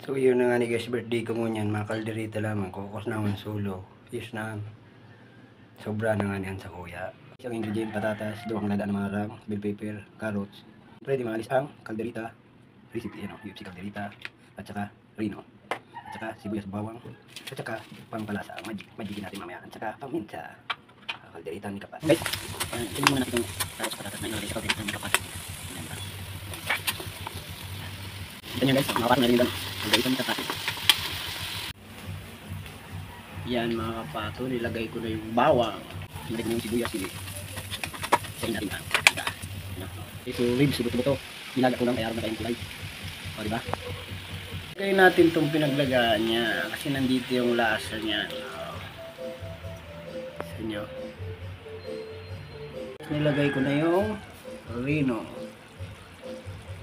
So yun na nga ni guys, birthday ko mo niyan, mga kalderita lamang, kukos naman solo. Yes na. Sobra na nga niyan sa kuya. Isang ingredient, patatas, dalawang lada ng mga ram, bell pepper, carrots. Ready maalis ang kalderita, recipe, UFC kalderita, at saka rino. At saka sibuyas bawang, at saka pampalasa, magic natin mamaya, at saka paminta. Kalderita ni Kapat. Guys, tingnan muna natin itong carrots, patatas na ilalagay sa kalderita ni Kapat. Ito nyo guys, makapatong na rin yung kalderita ni Kapat. Yan mga kapato, nilagay ko na yung bawang. Nilagay ko na yung sibuyas, sige. Sayin natin ha. Ito ribs, buto-buto. Nilaga ko lang kaya rin na kayong kulay. O diba? Lagay natin itong pinaglagaan niya. Kasi nandito yung lasa niya. Sa inyo. Nilagay ko na yung rino.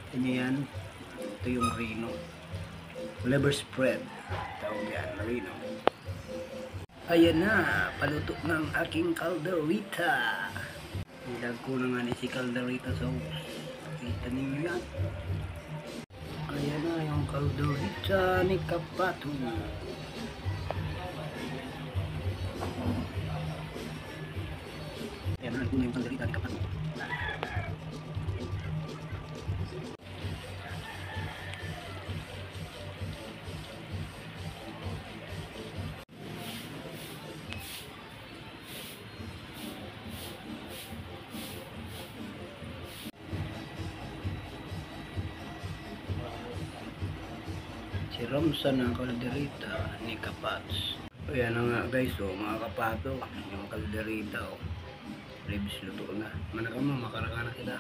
Ito nyo yan. Ito yung rino. Liver spread. Tawag yan, rino. Ayan na, paluto ng aking kalderita. Nilag ko na nga ni si kalderita sauce. Kita ninyo yan. Ayan na yung kalderita ni Kapato. Ayan na, ko na yung kalderita ni Kapato. Si Ramsa ng kalderita ni Kapats. Ayan na nga guys, mga kapato, yung kalderita, ribs luto na. Manakama, makaraka na kita.